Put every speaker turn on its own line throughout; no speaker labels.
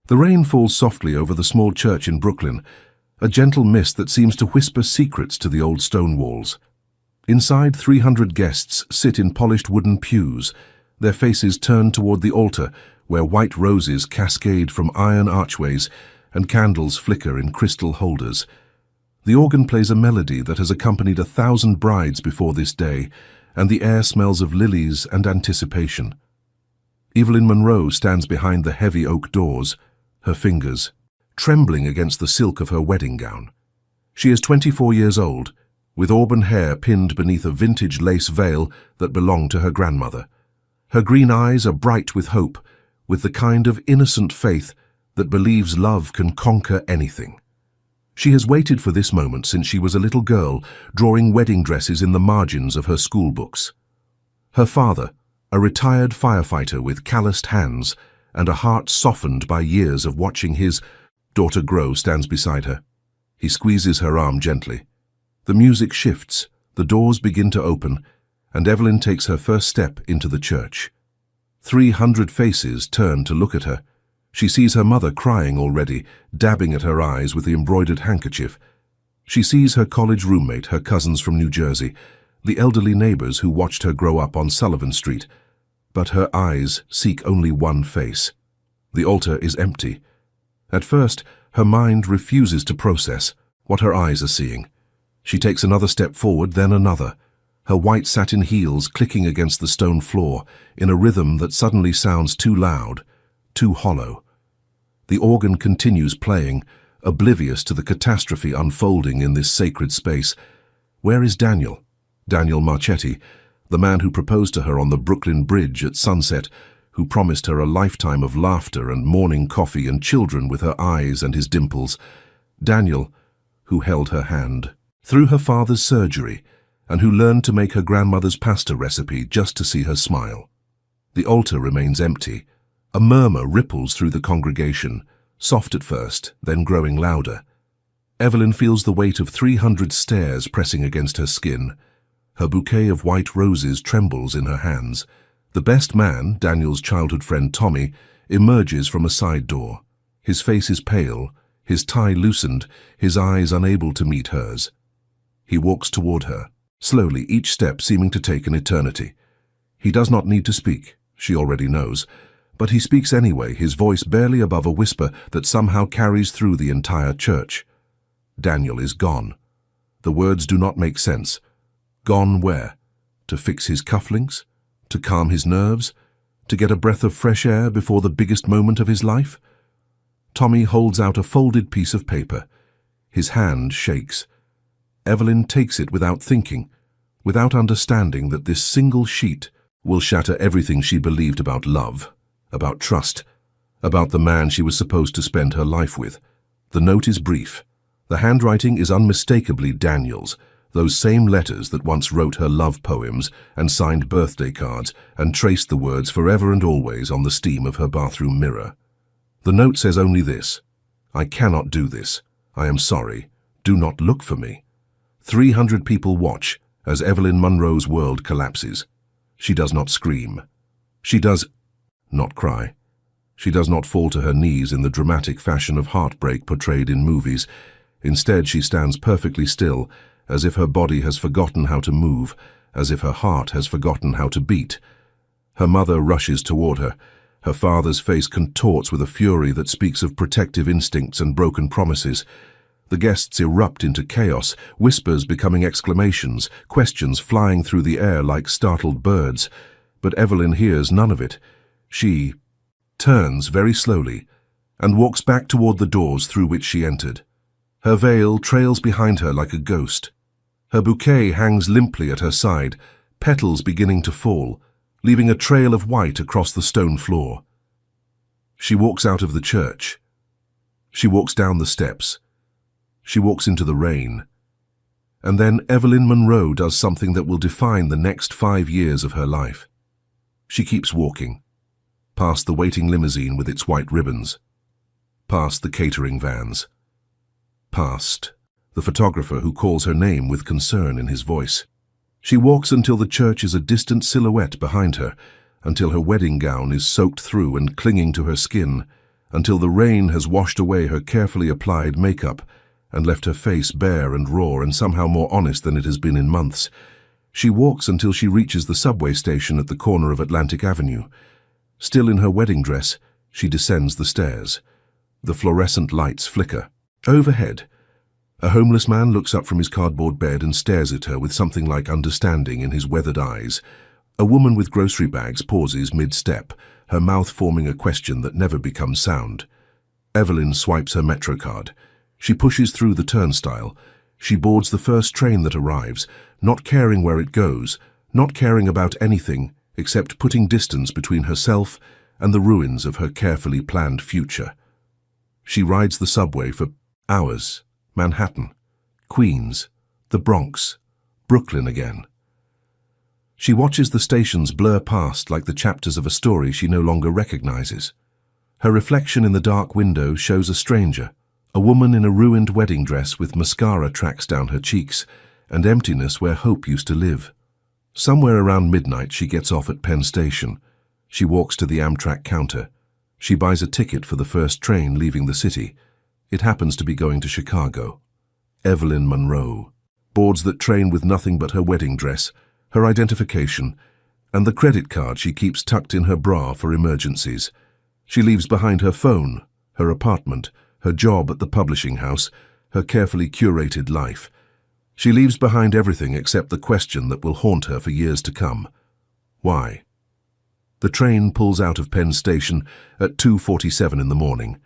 The rain falls softly over the small church in Brooklyn, a gentle mist that seems to whisper secrets to the old stone walls. Inside, 300 guests sit in polished wooden pews, their faces turned toward the altar, where white roses cascade from iron archways and candles flicker in crystal holders. The organ plays a melody that has accompanied 1,000 brides before this day, and the air smells of lilies and anticipation. Evelyn Monroe stands behind the heavy oak doors, her fingers trembling against the silk of her wedding gown. She is 24 years old, with auburn hair pinned beneath a vintage lace veil that belonged to her grandmother. Her green eyes are bright with hope, with the kind of innocent faith that believes love can conquer anything. She has waited for this moment since she was a little girl, drawing wedding dresses in the margins of her school books. Her father, a retired firefighter with calloused hands and a heart softened by years of watching his daughter grow, stands beside her. He squeezes her arm gently. The music shifts, the doors begin to open, and Evelyn takes her first step into the church. 300 faces turn to look at her. She sees her mother crying already, dabbing at her eyes with the embroidered handkerchief. She sees her college roommate, her cousins from New Jersey, the elderly neighbors who watched her grow up on Sullivan Street. But her eyes seek only one face. The altar is empty. At first, her mind refuses to process what her eyes are seeing. She takes another step forward, then another, her white satin heels clicking against the stone floor in a rhythm that suddenly sounds too loud, too hollow. The organ continues playing, oblivious to the catastrophe unfolding in this sacred space. Where is Daniel? Daniel Marchetti, the man who proposed to her on the Brooklyn Bridge at sunset, who promised her a lifetime of laughter and morning coffee and children with her eyes and his dimples. Daniel, who held her hand through her father's surgery, and who learned to make her grandmother's pasta recipe just to see her smile. The altar remains empty. A murmur ripples through the congregation, soft at first, then growing louder. Evelyn feels the weight of 300 stares pressing against her skin. Her bouquet of white roses trembles in her hands. The best man, Daniel's childhood friend Tommy, emerges from a side door. His face is pale, his tie loosened, his eyes unable to meet hers. He walks toward her, slowly, each step seeming to take an eternity. He does not need to speak, she already knows, but he speaks anyway, his voice barely above a whisper that somehow carries through the entire church. Daniel is gone. The words do not make sense. Gone where? To fix his cufflinks? To calm his nerves? To get a breath of fresh air before the biggest moment of his life? Tommy holds out a folded piece of paper. His hand shakes. Evelyn takes it without thinking, without understanding that this single sheet will shatter everything she believed about love, about trust, about the man she was supposed to spend her life with. The note is brief. The handwriting is unmistakably Daniel's, those same letters that once wrote her love poems and signed birthday cards and traced the words forever and always on the steam of her bathroom mirror. The note says only this: I cannot do this. I am sorry. Do not look for me. 300 people watch as Evelyn Monroe's world collapses. She does not scream. She does not cry. She does not fall to her knees in the dramatic fashion of heartbreak portrayed in movies. Instead, she stands perfectly still, as if her body has forgotten how to move, as if her heart has forgotten how to beat. Her mother rushes toward her. Her father's face contorts with a fury that speaks of protective instincts and broken promises. The guests erupt into chaos, whispers becoming exclamations, questions flying through the air like startled birds. But Evelyn hears none of it. She turns very slowly and walks back toward the doors through which she entered. Her veil trails behind her like a ghost. Her bouquet hangs limply at her side, petals beginning to fall, leaving a trail of white across the stone floor. She walks out of the church. She walks down the steps. She walks into the rain. And then Evelyn Monroe does something that will define the next 5 years of her life. She keeps walking, past the waiting limousine with its white ribbons, past the catering vans, past the photographer who calls her name with concern in his voice. She walks until the church is a distant silhouette behind her, until her wedding gown is soaked through and clinging to her skin, until the rain has washed away her carefully applied makeup and left her face bare and raw and somehow more honest than it has been in months. She walks until she reaches the subway station at the corner of Atlantic Avenue. Still in her wedding dress, she descends the stairs. The fluorescent lights flicker. Overhead, a homeless man looks up from his cardboard bed and stares at her with something like understanding in his weathered eyes. A woman with grocery bags pauses mid-step, her mouth forming a question that never becomes sound. Evelyn swipes her Metro card. She pushes through the turnstile. She boards the first train that arrives, not caring where it goes, not caring about anything except putting distance between herself and the ruins of her carefully planned future. She rides the subway for hours. Manhattan, Queens, the Bronx, Brooklyn again. She watches the stations blur past like the chapters of a story she no longer recognizes. Her reflection in the dark window shows a stranger, a woman in a ruined wedding dress with mascara tracks down her cheeks and emptiness where hope used to live. Somewhere around midnight she gets off at Penn Station. She walks to the Amtrak counter. She buys a ticket for the first train leaving the city. It happens to be going to Chicago. Evelyn Monroe boards that train with nothing but her wedding dress, her identification, and the credit card she keeps tucked in her bra for emergencies. She leaves behind her phone, her apartment, her job at the publishing house, her carefully curated life. She leaves behind everything except the question that will haunt her for years to come. Why? The train pulls out of Penn Station at 2:47 in the morning.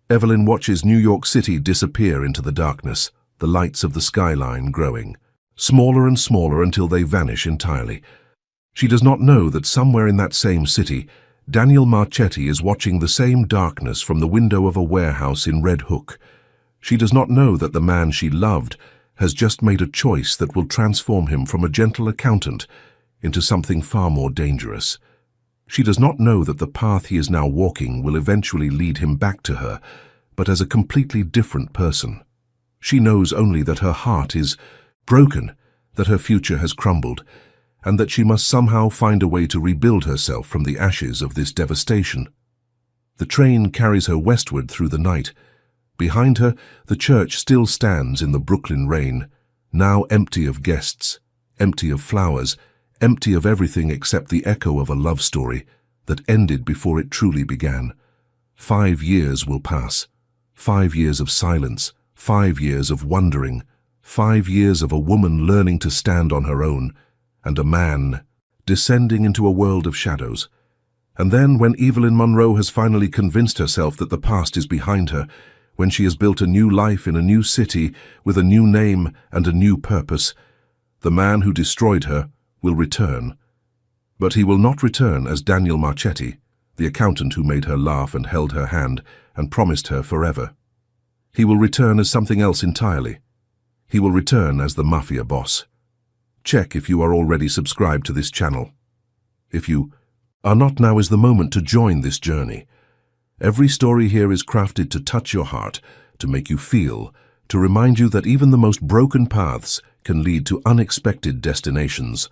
Evelyn watches New York City disappear into the darkness, the lights of the skyline growing, smaller and smaller until they vanish entirely. She does not know that somewhere in that same city, Daniel Marchetti is watching the same darkness from the window of a warehouse in Red Hook. She does not know that the man she loved has just made a choice that will transform him from a gentle accountant into something far more dangerous. She does not know that the path he is now walking will eventually lead him back to her, but as a completely different person. She knows only that her heart is broken, that her future has crumbled, and that she must somehow find a way to rebuild herself from the ashes of this devastation. The train carries her westward through the night. Behind her, the church still stands in the Brooklyn rain, now empty of guests, empty of flowers, empty of everything except the echo of a love story that ended before it truly began. 5 years will pass. 5 years of silence, 5 years of wondering, 5 years of a woman learning to stand on her own, and a man descending into a world of shadows. And then, when Evelyn Monroe has finally convinced herself that the past is behind her, when she has built a new life in a new city with a new name and a new purpose, the man who destroyed her will return. But he will not return as Daniel Marchetti, the accountant who made her laugh and held her hand and promised her forever. He will return as something else entirely. He will return as the Mafia Boss. Check if you are already subscribed to this channel. If you are not, now is the moment to join this journey. Every story here is crafted to touch your heart, to make you feel, to remind you that even the most broken paths can lead to unexpected destinations.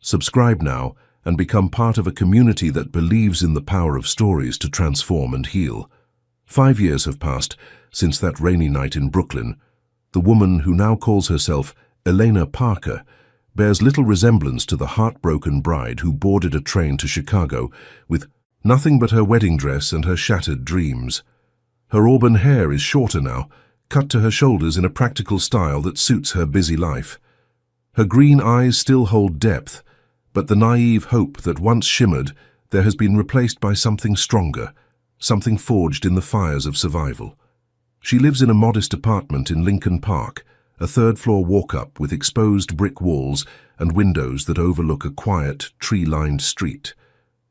Subscribe now and become part of a community that believes in the power of stories to transform and heal. 5 years have passed since that rainy night in Brooklyn. The woman who now calls herself Elena Parker bears little resemblance to the heartbroken bride who boarded a train to Chicago with nothing but her wedding dress and her shattered dreams. Her auburn hair is shorter now, cut to her shoulders in a practical style that suits her busy life. Her green eyes still hold depth, but the naive hope that once shimmered there has been replaced by something stronger, something forged in the fires of survival. She lives in a modest apartment in Lincoln Park, a third-floor walk-up with exposed brick walls and windows that overlook a quiet, tree-lined street.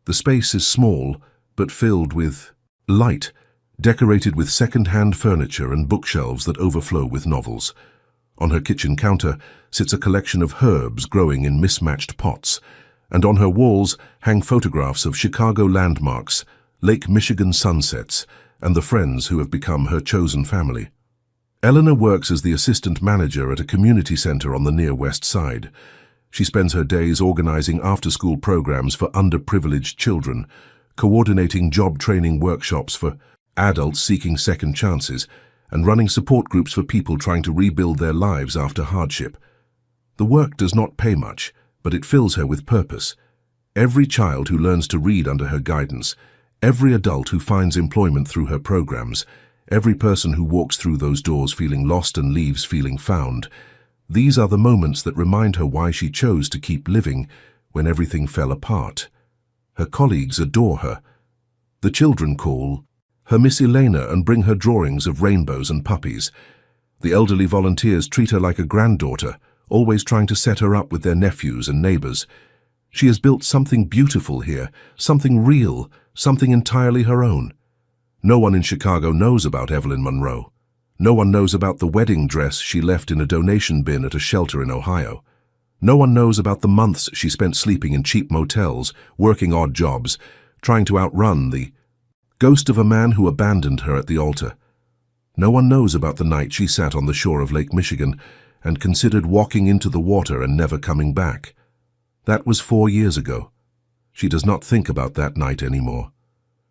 The space is small, but filled with light, decorated with second-hand furniture and bookshelves that overflow with novels. On her kitchen counter sits a collection of herbs growing in mismatched pots, and on her walls hang photographs of Chicago landmarks, Lake Michigan sunsets, and the friends who have become her chosen family. Eleanor works as the assistant manager at a community center on the near West Side. She spends her days organizing after-school programs for underprivileged children, coordinating job training workshops for adults seeking second chances, and running support groups for people trying to rebuild their lives after hardship. The work does not pay much, but it fills her with purpose. Every child who learns to read under her guidance, every adult who finds employment through her programs, every person who walks through those doors feeling lost and leaves feeling found, these are the moments that remind her why she chose to keep living when everything fell apart. Her colleagues adore her. The children call her Miss Elena and bring her drawings of rainbows and puppies. The elderly volunteers treat her like a granddaughter, always trying to set her up with their nephews and neighbors. She has built something beautiful here, something real, something entirely her own. No one in Chicago knows about Evelyn Monroe. No one knows about the wedding dress she left in a donation bin at a shelter in Ohio. No one knows about the months she spent sleeping in cheap motels, working odd jobs, trying to outrun the ghost of a man who abandoned her at the altar. No one knows about the night she sat on the shore of Lake Michigan and considered walking into the water and never coming back. That was 4 years ago. She does not think about that night anymore.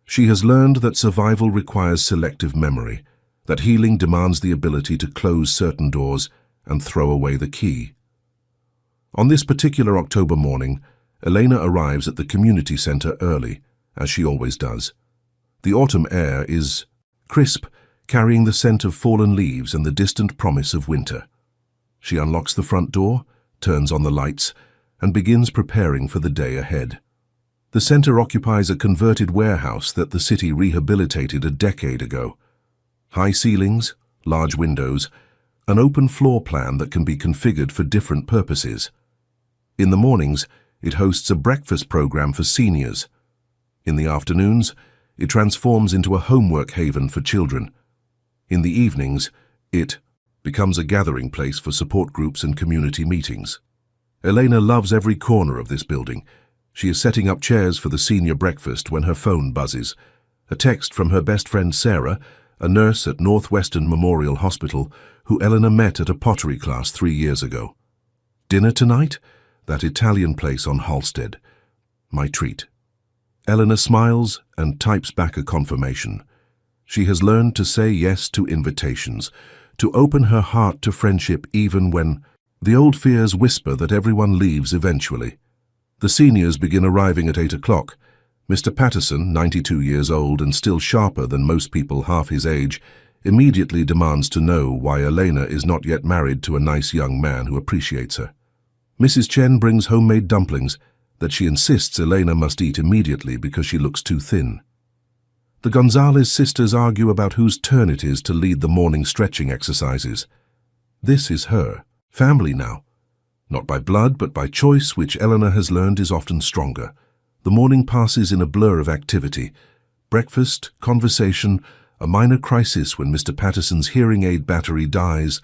She has learned that survival requires selective memory, that healing demands the ability to close certain doors and throw away the key. On this particular October morning, Elena arrives at the community center early, as she always does. The autumn air is crisp, carrying the scent of fallen leaves and the distant promise of winter. She unlocks the front door, turns on the lights, and begins preparing for the day ahead. The center occupies a converted warehouse that the city rehabilitated a decade ago. High ceilings, large windows, an open floor plan that can be configured for different purposes. In the mornings, it hosts a breakfast program for seniors. In the afternoons, it transforms into a homework haven for children. In the evenings, it becomes a gathering place for support groups and community meetings. Elena loves every corner of this building. She is setting up chairs for the senior breakfast when her phone buzzes. A text from her best friend Sarah, a nurse at Northwestern Memorial Hospital, who Elena met at a pottery class 3 years ago. Dinner tonight? That Italian place on Halsted. My treat. Elena smiles and types back a confirmation. She has learned to say yes to invitations, to open her heart to friendship even when the old fears whisper that everyone leaves eventually. The seniors begin arriving at 8 o'clock. Mr. Patterson, 92 years old and still sharper than most people half his age, immediately demands to know why Elena is not yet married to a nice young man who appreciates her. Mrs. Chen brings homemade dumplings that she insists Elena must eat immediately because she looks too thin. The Gonzalez sisters argue about whose turn it is to lead the morning stretching exercises. This is her family now. Not by blood, but by choice, which Elena has learned is often stronger. The morning passes in a blur of activity. Breakfast, conversation, a minor crisis when Mr. Patterson's hearing aid battery dies,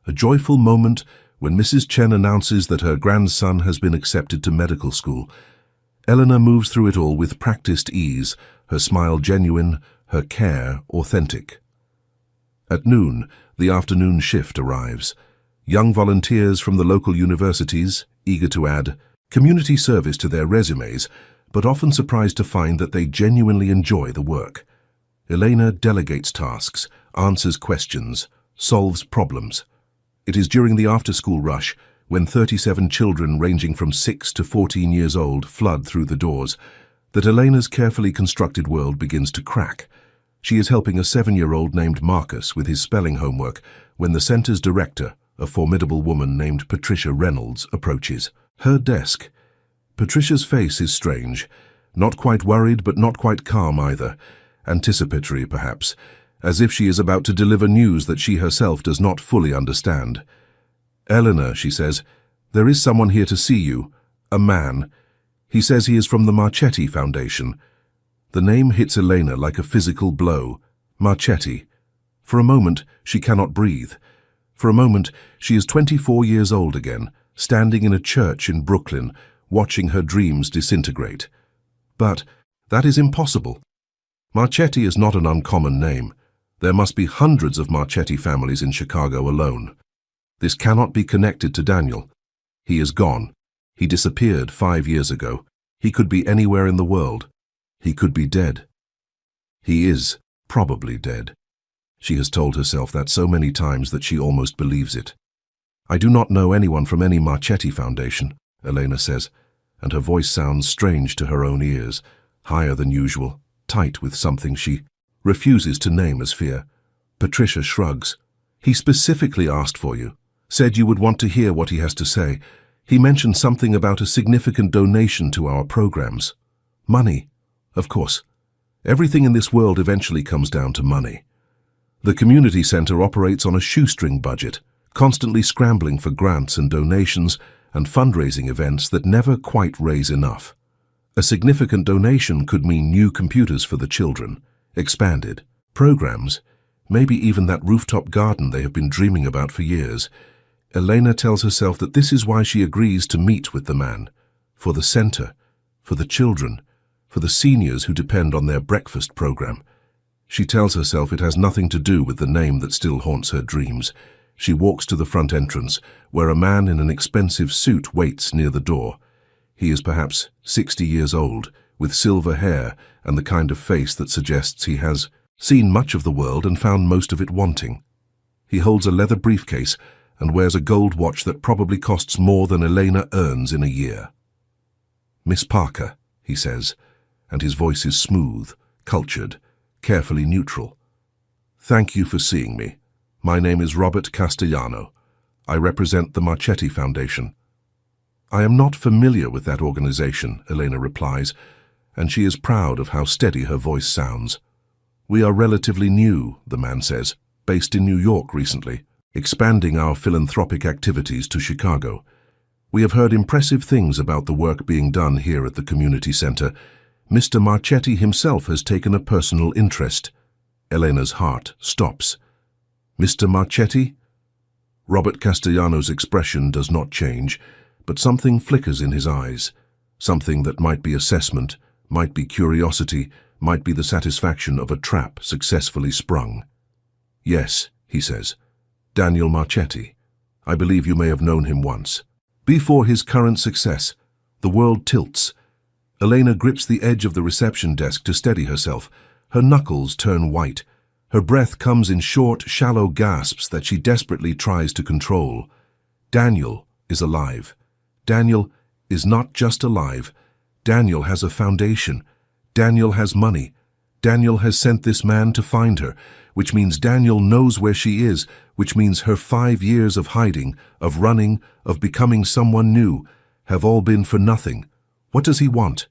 a joyful moment when Mrs. Chen announces that her grandson has been accepted to medical school. Elena moves through it all with practiced ease, her smile genuine, her care authentic. At noon, the afternoon shift arrives. Young volunteers from the local universities, eager to add community service to their resumes, but often surprised to find that they genuinely enjoy the work. Elena delegates tasks, answers questions, solves problems. It is during the after-school rush, when 37 children ranging from 6 to 14 years old flood through the doors, that Elena's carefully constructed world begins to crack. She is helping a 7-year-old named Marcus with his spelling homework when the center's director, a formidable woman named Patricia Reynolds, approaches. Her desk. Patricia's face is strange, not quite worried but not quite calm either, anticipatory perhaps, as if she is about to deliver news that she herself does not fully understand. "Eleanor," she says, "there is someone here to see you, a man. He says he is from the Marchetti Foundation." The name hits Elena like a physical blow. Marchetti. For a moment, she cannot breathe. For a moment, she is 24 years old again, standing in a church in Brooklyn, watching her dreams disintegrate. But that is impossible. Marchetti is not an uncommon name. There must be hundreds of Marchetti families in Chicago alone. This cannot be connected to Daniel. He is gone. He disappeared 5 years ago. He could be anywhere in the world. He could be dead. He is probably dead. She has told herself that so many times that she almost believes it. "I do not know anyone from any Marchetti Foundation," Elena says, and her voice sounds strange to her own ears, higher than usual, tight with something she refuses to name as fear. Patricia shrugs. "He specifically asked for you, said you would want to hear what he has to say. He mentioned something about a significant donation to our programs. Money, of course. Everything in this world eventually comes down to money. The community center operates on a shoestring budget, constantly scrambling for grants and donations and fundraising events that never quite raise enough. A significant donation could mean new computers for the children, expanded programs, maybe even that rooftop garden they have been dreaming about for years." Elena tells herself that this is why she agrees to meet with the man. For the center, for the children, for the seniors who depend on their breakfast program. She tells herself it has nothing to do with the name that still haunts her dreams. She walks to the front entrance, where a man in an expensive suit waits near the door. He is perhaps 60 years old, with silver hair and the kind of face that suggests he has seen much of the world and found most of it wanting. He holds a leather briefcase and wears a gold watch that probably costs more than Elena earns in a year. "Miss Parker," he says, and his voice is smooth, cultured, carefully neutral. "Thank you for seeing me. My name is Robert Castellano. I represent the Marchetti Foundation." "I am not familiar with that organization," Elena replies, and she is proud of how steady her voice sounds. "We are relatively new," the man says, "based in New York recently, expanding our philanthropic activities to Chicago. We have heard impressive things about the work being done here at the community center. Mr. Marchetti himself has taken a personal interest." Elena's heart stops. "Mr. Marchetti?" Robert Castellano's expression does not change, but something flickers in his eyes. Something that might be assessment, might be curiosity, might be the satisfaction of a trap successfully sprung. "Yes," he says. "Daniel Marchetti. I believe you may have known him once." Before his current success, the world tilts. Elena grips the edge of the reception desk to steady herself. Her knuckles turn white. Her breath comes in short, shallow gasps that she desperately tries to control. Daniel is alive. Daniel is not just alive. Daniel has a foundation. Daniel has money. Daniel has sent this man to find her, which means Daniel knows where she is, which means her 5 years of hiding, of running, of becoming someone new, have all been for nothing. What does he want?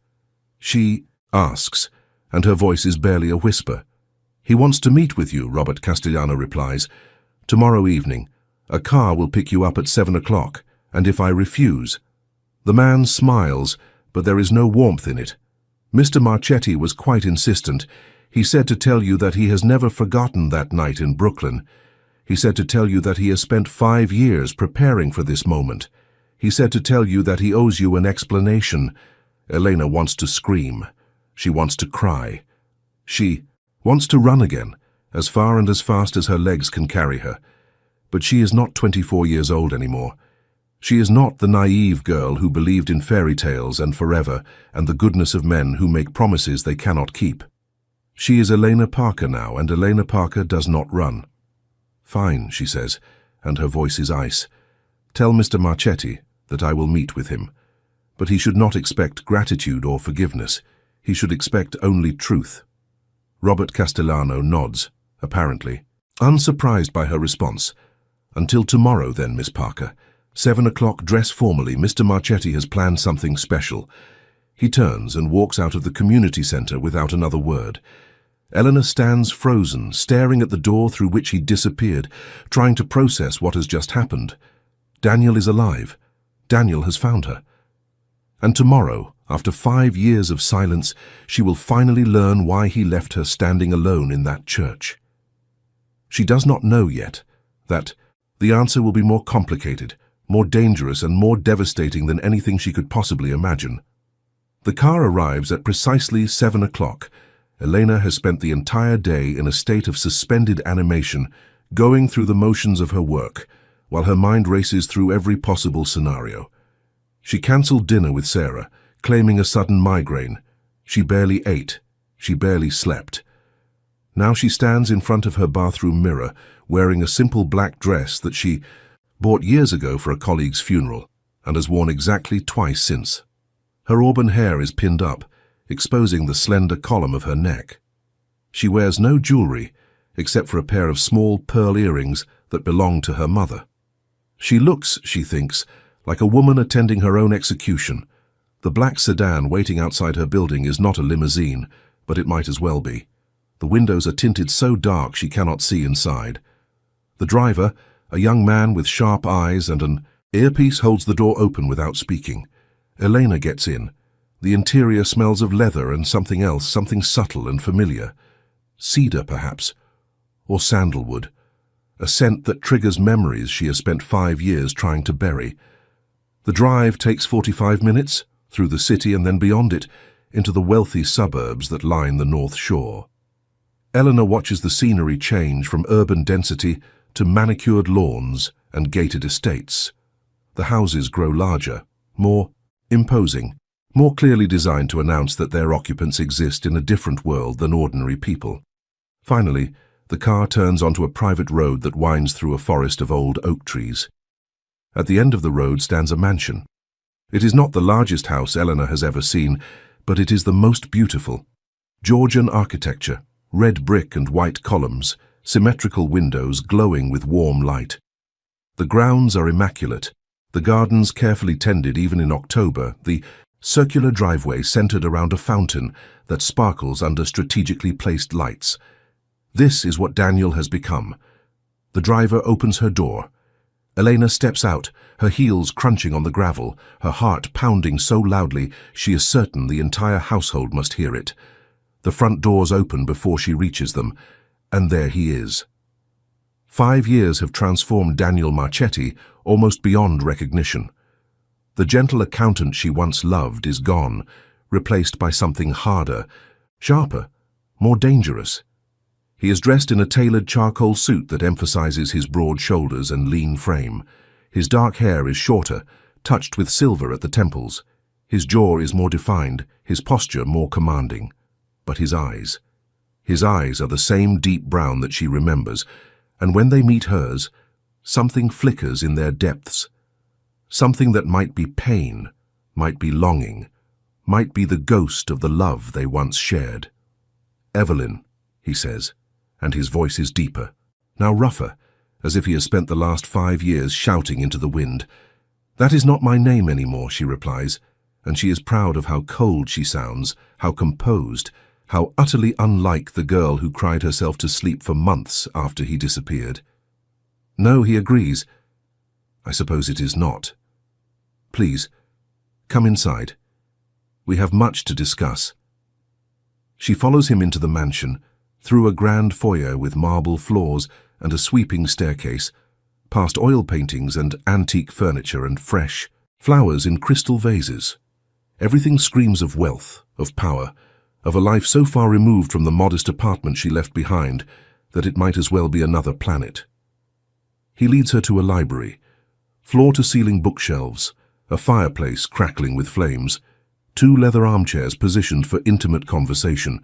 She asks, and her voice is barely a whisper. "He wants to meet with you," Robert Castellano replies. "Tomorrow evening. A car will pick you up at 7 o'clock, and if I refuse..." The man smiles, but there is no warmth in it. "Mr. Marchetti was quite insistent. He said to tell you that he has never forgotten that night in Brooklyn. He said to tell you that he has spent 5 years preparing for this moment. He said to tell you that he owes you an explanation." Elena wants to scream. She wants to cry. She wants to run again, as far and as fast as her legs can carry her. But she is not 24 years old anymore. She is not the naive girl who believed in fairy tales and forever and the goodness of men who make promises they cannot keep. She is Elena Parker now, and Elena Parker does not run. "Fine," she says, and her voice is ice. "Tell Mr. Marchetti that I will meet with him. But he should not expect gratitude or forgiveness. He should expect only truth." Robert Castellano nods, apparently, unsurprised by her response. "Until tomorrow, then, Miss Parker. 7 o'clock, dress formally. Mr. Marchetti has planned something special." He turns and walks out of the community center without another word. Eleanor stands frozen, staring at the door through which he disappeared, trying to process what has just happened. Daniel is alive. Daniel has found her. And tomorrow, after 5 years of silence, she will finally learn why he left her standing alone in that church. She does not know yet that the answer will be more complicated, more dangerous and more devastating than anything she could possibly imagine. The car arrives at precisely 7 o'clock. Elena has spent the entire day in a state of suspended animation, going through the motions of her work, while her mind races through every possible scenario. She cancelled dinner with Sarah, claiming a sudden migraine. She barely ate. She barely slept. Now she stands in front of her bathroom mirror, wearing a simple black dress that she bought years ago for a colleague's funeral and has worn exactly twice since. Her auburn hair is pinned up, exposing the slender column of her neck. She wears no jewelry, except for a pair of small pearl earrings that belong to her mother. She looks, she thinks, like a woman attending her own execution. The black sedan waiting outside her building is not a limousine, but it might as well be. The windows are tinted so dark she cannot see inside. The driver, a young man with sharp eyes and an earpiece, holds the door open without speaking. Elena gets in. The interior smells of leather and something else, something subtle and familiar. Cedar, perhaps, or sandalwood. A scent that triggers memories she has spent 5 years trying to bury. The drive takes 45 minutes, through the city and then beyond it, into the wealthy suburbs that line the North Shore. Eleanor watches the scenery change from urban density to manicured lawns and gated estates. The houses grow larger, more imposing, more clearly designed to announce that their occupants exist in a different world than ordinary people. Finally, the car turns onto a private road that winds through a forest of old oak trees. At the end of the road stands a mansion. It is not the largest house Eleanor has ever seen, but it is the most beautiful. Georgian architecture, red brick and white columns, symmetrical windows glowing with warm light. The grounds are immaculate, the gardens carefully tended even in October, the circular driveway centered around a fountain that sparkles under strategically placed lights. This is what Daniel has become. The driver opens her door. Elena steps out, her heels crunching on the gravel, her heart pounding so loudly she is certain the entire household must hear it. The front doors open before she reaches them, and there he is. 5 years have transformed Daniel Marchetti almost beyond recognition. The gentle accountant she once loved is gone, replaced by something harder, sharper, more dangerous. He is dressed in a tailored charcoal suit that emphasizes his broad shoulders and lean frame. His dark hair is shorter, touched with silver at the temples. His jaw is more defined, his posture more commanding. But his eyes are the same deep brown that she remembers, and when they meet hers, something flickers in their depths. Something that might be pain, might be longing, might be the ghost of the love they once shared. "Evelyn," he says, and his voice is deeper, now rougher, as if he has spent the last 5 years shouting into the wind. "That is not my name anymore," she replies, and she is proud of how cold she sounds, how composed, how utterly unlike the girl who cried herself to sleep for months after he disappeared. "No," he agrees. "I suppose it is not. Please, come inside. We have much to discuss." She follows him into the mansion, through a grand foyer with marble floors and a sweeping staircase, past oil paintings and antique furniture and fresh flowers in crystal vases. Everything screams of wealth, of power, of a life so far removed from the modest apartment she left behind that it might as well be another planet. He leads her to a library, floor-to-ceiling bookshelves, a fireplace crackling with flames, 2 leather armchairs positioned for intimate conversation.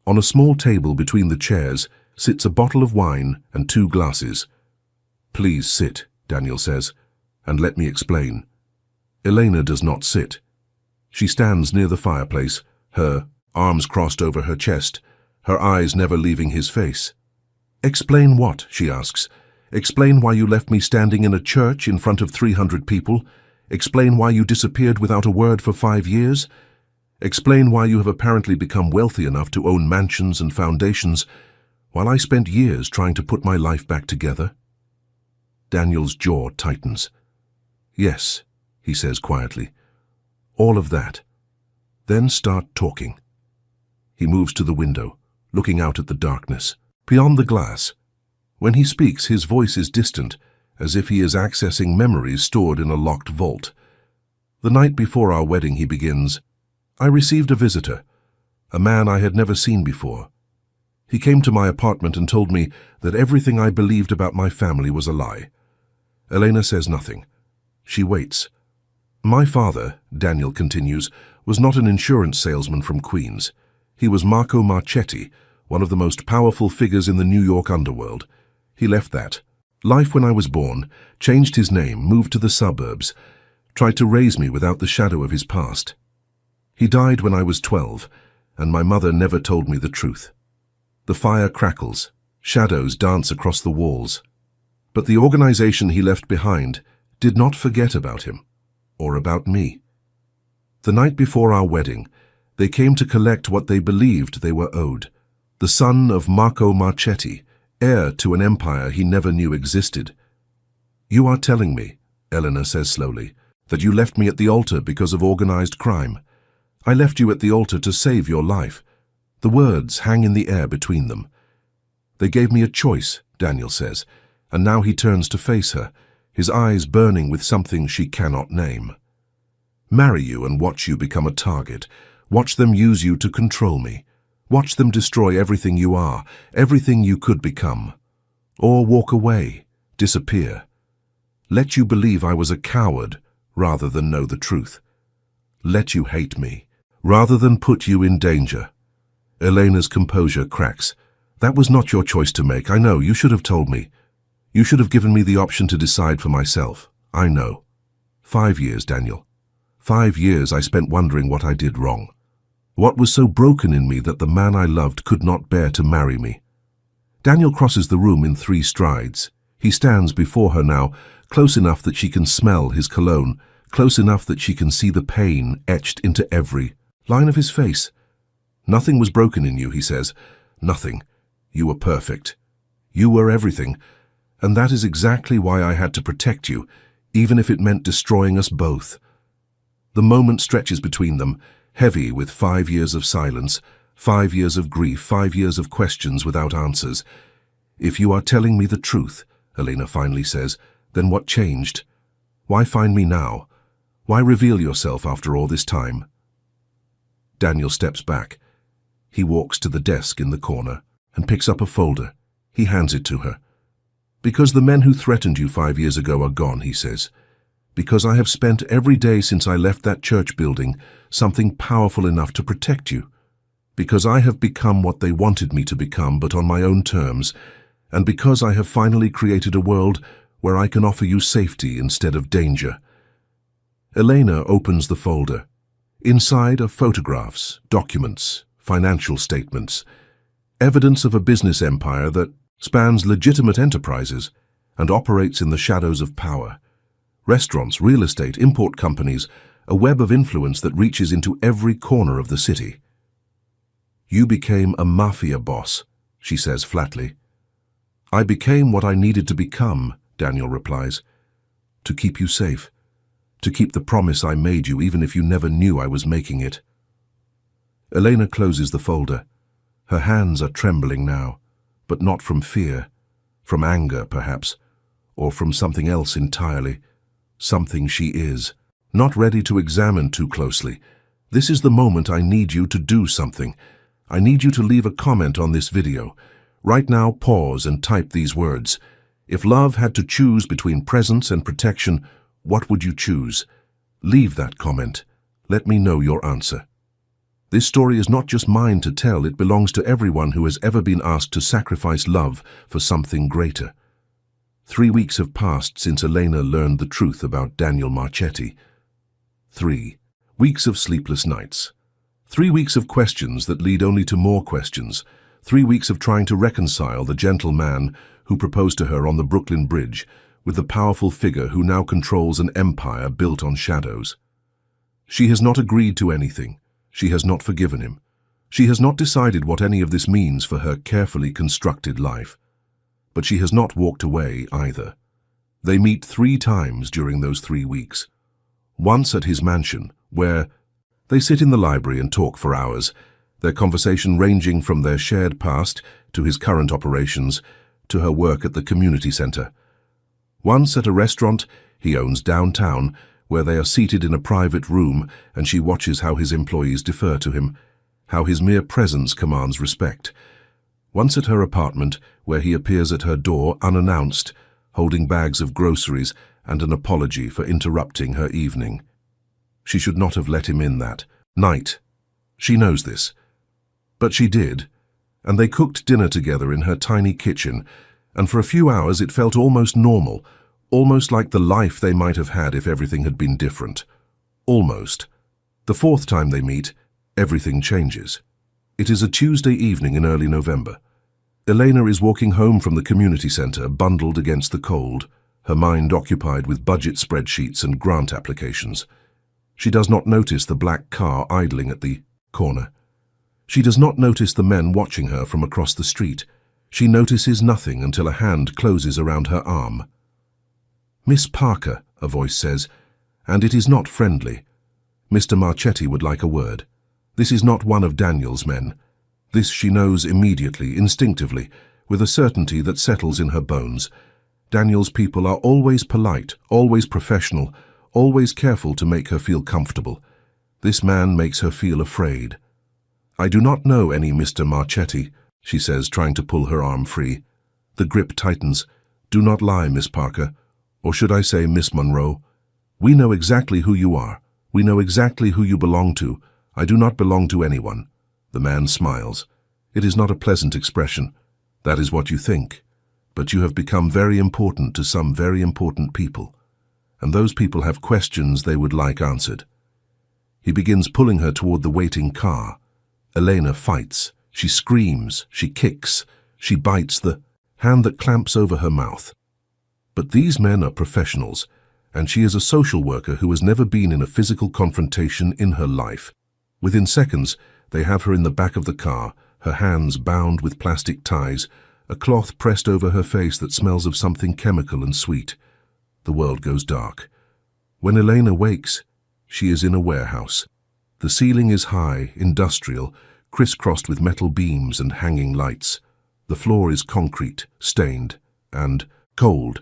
On a small table between the chairs sits a bottle of wine and 2 glasses. "Please sit," Daniel says, "and let me explain." Elena does not sit. She stands near the fireplace, her arms crossed over her chest, her eyes never leaving his face. "Explain what?" she asks. "Explain why you left me standing in a church in front of 300 people? Explain why you disappeared without a word for 5 years? Explain why you have apparently become wealthy enough to own mansions and foundations, while I spent years trying to put my life back together?" Daniel's jaw tightens. "Yes," he says quietly. "All of that. Then start talking." He moves to the window, looking out at the darkness, beyond the glass. When he speaks, his voice is distant, as if he is accessing memories stored in a locked vault. "The night before our wedding," he begins, "I received a visitor, a man I had never seen before. He came to my apartment and told me that everything I believed about my family was a lie." Elena says nothing. She waits. "My father," Daniel continues, "was not an insurance salesman from Queens. He was Marco Marchetti, one of the most powerful figures in the New York underworld. He left that life when I was born, changed his name, moved to the suburbs, tried to raise me without the shadow of his past. He died when I was 12, and my mother never told me the truth. The fire crackles, shadows dance across the walls. But the organization he left behind did not forget about him, or about me. The night before our wedding, they came to collect what they believed they were owed. The son of Marco Marchetti, heir to an empire he never knew existed. "You are telling me," Eleanor says slowly, "that you left me at the altar because of organized crime. I left you at the altar to save your life." The words hang in the air between them. "They gave me a choice," Daniel says, and now he turns to face her, his eyes burning with something she cannot name. "Marry you and watch you become a target. Watch them use you to control me. Watch them destroy everything you are, everything you could become. Or walk away, disappear. Let you believe I was a coward rather than know the truth. Let you hate me rather than put you in danger." Elena's composure cracks. "That was not your choice to make. I know. You should have told me. You should have given me the option to decide for myself. I know. 5 years, Daniel. 5 years I spent wondering what I did wrong. What was so broken in me that the man I loved could not bear to marry me?" Daniel crosses the room in 3 strides. He stands before her now, close enough that she can smell his cologne, close enough that she can see the pain etched into every line of his face. "Nothing was broken in you," he says. "Nothing. You were perfect. You were everything. And that is exactly why I had to protect you, even if it meant destroying us both." The moment stretches between them, heavy with 5 years of silence, 5 years of grief, 5 years of questions without answers. "If you are telling me the truth," Elena finally says, "then what changed? Why find me now? Why reveal yourself after all this time?" Daniel steps back. He walks to the desk in the corner and picks up a folder. He hands it to her. "Because the men who threatened you 5 years ago are gone," he says. "Because I have spent every day since I left that church building something powerful enough to protect you. Because I have become what they wanted me to become, but on my own terms. And because I have finally created a world where I can offer you safety instead of danger." Elena opens the folder. Inside are photographs, documents, financial statements, evidence of a business empire that spans legitimate enterprises and operates in the shadows of power. Restaurants, real estate, import companies, a web of influence that reaches into every corner of the city. "You became a mafia boss," she says flatly. "I became what I needed to become," Daniel replies, "to keep you safe, to keep the promise I made you even if you never knew I was making it." Elena closes the folder. Her hands are trembling now, but not from fear, from anger perhaps, or from something else entirely, something she is, not ready to examine too closely. "This is the moment I need you to do something. I need you to leave a comment on this video. Right now, pause and type these words. If love had to choose between presence and protection, what would you choose? Leave that comment. Let me know your answer." This story is not just mine to tell, it belongs to everyone who has ever been asked to sacrifice love for something greater. 3 weeks have passed since Elena learned the truth about Daniel Marchetti. 3 weeks of sleepless nights. 3 weeks of questions that lead only to more questions. 3 weeks of trying to reconcile the gentle man who proposed to her on the Brooklyn Bridge with the powerful figure who now controls an empire built on shadows. She has not agreed to anything. She has not forgiven him. She has not decided what any of this means for her carefully constructed life. But she has not walked away either. They meet 3 times during those 3 weeks. Once at his mansion, where they sit in the library and talk for hours, their conversation ranging from their shared past to his current operations to her work at the community center. Once at a restaurant he owns downtown, where they are seated in a private room and she watches how his employees defer to him, how his mere presence commands respect. Once at her apartment, where he appears at her door unannounced, holding bags of groceries and an apology for interrupting her evening. She should not have let him in that night. She knows this. But she did, and they cooked dinner together in her tiny kitchen, and for a few hours it felt almost normal, almost like the life they might have had if everything had been different. Almost. The fourth time they meet, everything changes. It is a Tuesday evening in early November. Elena is walking home from the community center, bundled against the cold, her mind occupied with budget spreadsheets and grant applications. She does not notice the black car idling at the corner. She does not notice the men watching her from across the street. She notices nothing until a hand closes around her arm. "Miss Parker," a voice says, and it is not friendly. Mr. Marchetti would like a word. This is not one of Daniel's men. This she knows immediately, instinctively, with a certainty that settles in her bones. Daniel's people are always polite, always professional, always careful to make her feel comfortable. This man makes her feel afraid. "I do not know any Mr. Marchetti," she says, trying to pull her arm free. The grip tightens. "Do not lie, Miss Parker. Or should I say Miss Monroe? We know exactly who you are. We know exactly who you belong to. I do not belong to anyone." The man smiles. It is not a pleasant expression. That is what you think. But you have become very important to some very important people. And those people have questions they would like answered. He begins pulling her toward the waiting car. Elena fights. She screams. She kicks. She bites the hand that clamps over her mouth. But these men are professionals, and she is a social worker who has never been in a physical confrontation in her life. Within seconds, they have her in the back of the car, her hands bound with plastic ties, a cloth pressed over her face that smells of something chemical and sweet. The world goes dark. When Elena wakes, she is in a warehouse. The ceiling is high, industrial, crisscrossed with metal beams and hanging lights. The floor is concrete, stained, and cold.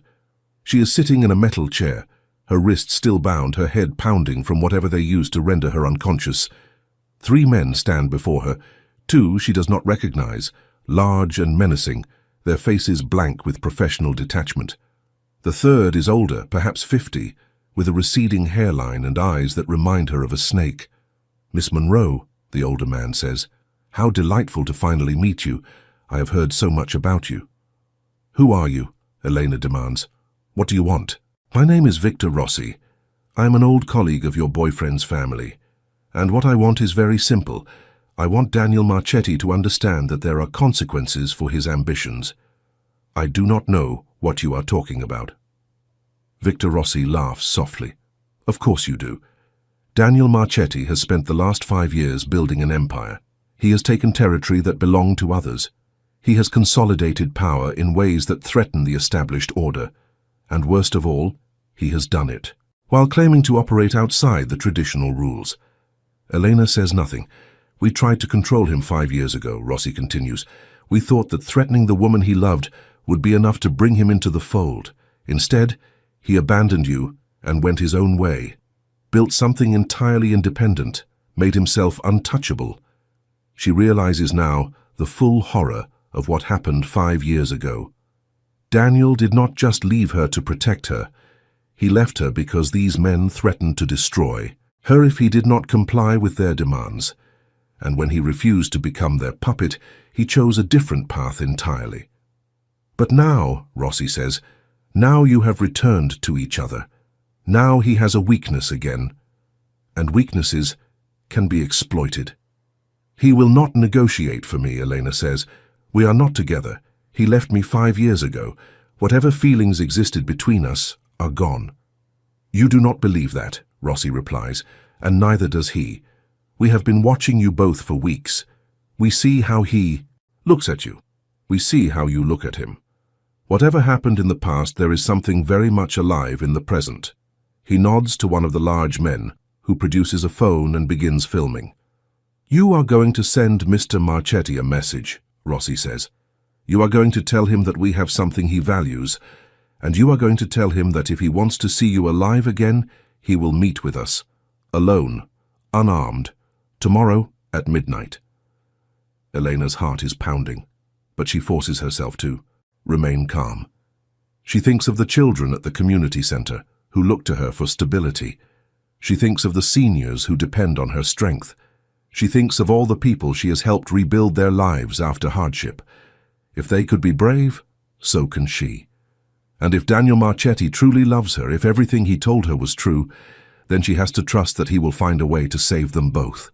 She is sitting in a metal chair, her wrists still bound, her head pounding from whatever they used to render her unconscious. 3 men stand before her. 2 she does not recognize, large and menacing, their faces blank with professional detachment. The third is older, perhaps 50, with a receding hairline and eyes that remind her of a snake. "Miss Monroe," the older man says, "how delightful to finally meet you. I have heard so much about you." "Who are you?" Elena demands. "What do you want?" "My name is Victor Rossi. I am an old colleague of your boyfriend's family. And what I want is very simple. I want Daniel Marchetti to understand that there are consequences for his ambitions." "I do not know what you are talking about." Victor Rossi laughs softly. "Of course you do. Daniel Marchetti has spent the last 5 years building an empire. He has taken territory that belonged to others. He has consolidated power in ways that threaten the established order. And worst of all, he has done it, while claiming to operate outside the traditional rules." Elena says nothing. "We tried to control him 5 years ago," Rossi continues. "We thought that threatening the woman he loved would be enough to bring him into the fold. Instead, he abandoned you and went his own way, built something entirely independent, made himself untouchable." She realizes now the full horror of what happened 5 years ago. Daniel did not just leave her to protect her. He left her because these men threatened to destroy her if he did not comply with their demands. And when he refused to become their puppet, he chose a different path entirely. "But now," Rossi says, "now you have returned to each other. Now he has a weakness again. And weaknesses can be exploited." "He will not negotiate for me," Elena says. "We are not together. He left me 5 years ago. Whatever feelings existed between us are gone." "You do not believe that," Rossi replies, "and neither does he. We have been watching you both for weeks. We see how he looks at you. We see how you look at him. Whatever happened in the past, there is something very much alive in the present." He nods to one of the large men, who produces a phone and begins filming. "You are going to send Mr. Marchetti a message," Rossi says. "You are going to tell him that we have something he values, and you are going to tell him that if he wants to see you alive again, he will meet with us, alone, unarmed, tomorrow at midnight." Elena's heart is pounding, but she forces herself to remain calm. She thinks of the children at the community center who look to her for stability. She thinks of the seniors who depend on her strength. She thinks of all the people she has helped rebuild their lives after hardship. If they could be brave, so can she. And if Daniel Marchetti truly loves her, if everything he told her was true, then she has to trust that he will find a way to save them both.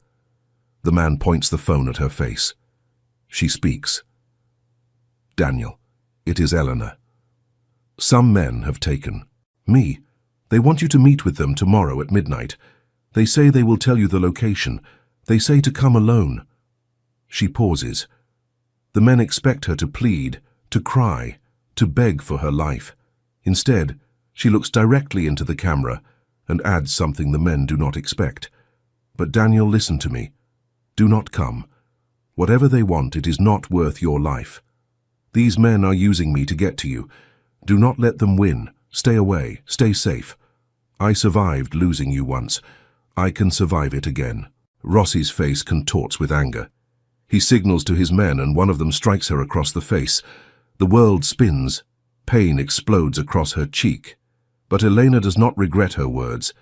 The man points the phone at her face. She speaks. Daniel, it is Eleanor. Some men have taken me. They want you to meet with them tomorrow at midnight. They say they will tell you the location. They say to come alone. She pauses. The men expect her to plead, to cry, to beg for her life. Instead, she looks directly into the camera and adds something the men do not expect. But Daniel, listen to me. Do not come. Whatever they want, it is not worth your life. These men are using me to get to you. Do not let them win. Stay away. Stay safe. I survived losing you once. I can survive it again. Rossi's face contorts with anger. He signals to his men and one of them strikes her across the face. The world spins. Pain explodes across her cheek. But Elena does not regret her words.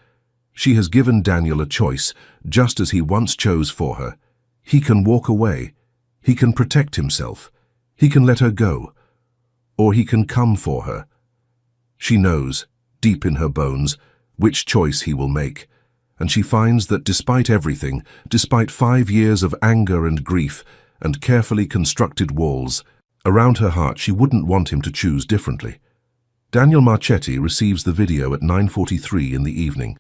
She has given Daniel a choice, just as he once chose for her. He can walk away. He can protect himself. He can let her go. Or he can come for her. She knows, deep in her bones, which choice he will make. And she finds that despite everything, despite 5 years of anger and grief and carefully constructed walls, around her heart she wouldn't want him to choose differently. Daniel Marchetti receives the video at 9:43 in the evening.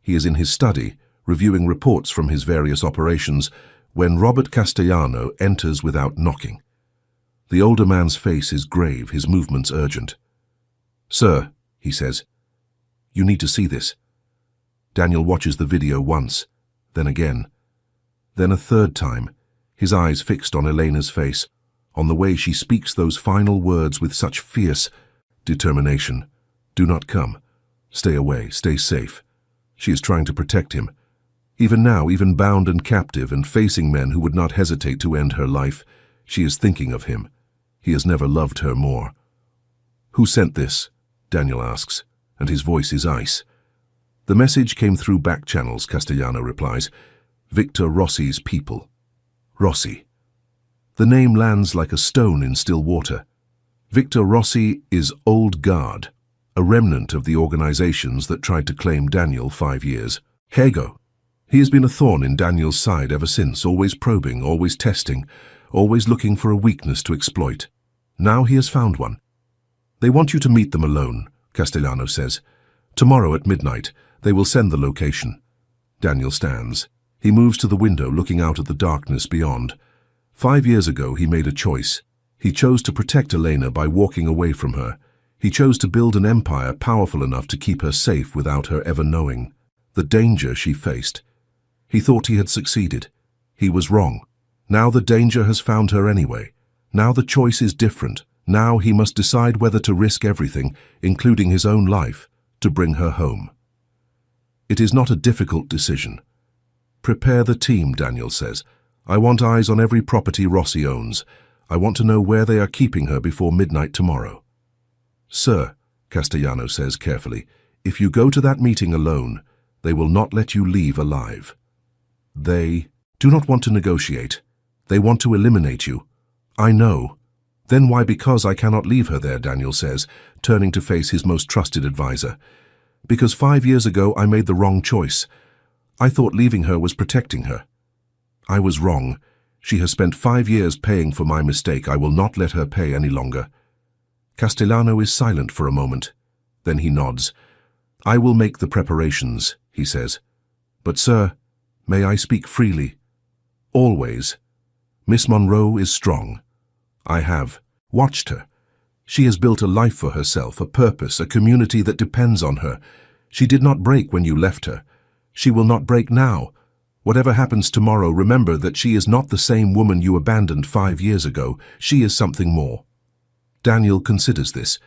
He is in his study, reviewing reports from his various operations, when Robert Castellano enters without knocking. The older man's face is grave, his movements urgent. "Sir," he says, "you need to see this." Daniel watches the video once, then again, then a third time, his eyes fixed on Elena's face, on the way she speaks those final words with such fierce determination. Do not come. Stay away. Stay safe. She is trying to protect him. Even now, even bound and captive and facing men who would not hesitate to end her life, she is thinking of him. He has never loved her more. "Who sent this?" Daniel asks, and his voice is ice. "The message came through back channels," Castellano replies. "Victor Rossi's people." Rossi. The name lands like a stone in still water. Victor Rossi is old guard, a remnant of the organizations that tried to claim Daniel 5 years. Hego. He has been a thorn in Daniel's side ever since, always probing, always testing, always looking for a weakness to exploit. Now he has found one. "They want you to meet them alone," Castellano says. "Tomorrow at midnight, they will send the location." Daniel stands. He moves to the window, looking out at the darkness beyond. 5 years ago, he made a choice. He chose to protect Elena by walking away from her. He chose to build an empire powerful enough to keep her safe without her ever knowing the danger she faced. He thought he had succeeded. He was wrong. Now the danger has found her anyway. Now the choice is different. Now he must decide whether to risk everything, including his own life, to bring her home. It is not a difficult decision. "Prepare the team," Daniel says. "I want eyes on every property Rossi owns. I want to know where they are keeping her before midnight tomorrow." "Sir," Castellano says carefully, "if you go to that meeting alone, they will not let you leave alive. They do not want to negotiate. They want to eliminate you. I know." "Then why? Because I cannot leave her there," Daniel says, turning to face his most trusted advisor. "Because 5 years ago I made the wrong choice. I thought leaving her was protecting her. I was wrong. She has spent 5 years paying for my mistake. I will not let her pay any longer." Castellano is silent for a moment. Then he nods. "I will make the preparations," he says. "But sir, may I speak freely?" "Always. Miss Monroe is strong. I have watched her. She has built a life for herself, a purpose, a community that depends on her. She did not break when you left her. She will not break now. Whatever happens tomorrow, remember that she is not the same woman you abandoned 5 years ago. She is something more." Daniel considers this.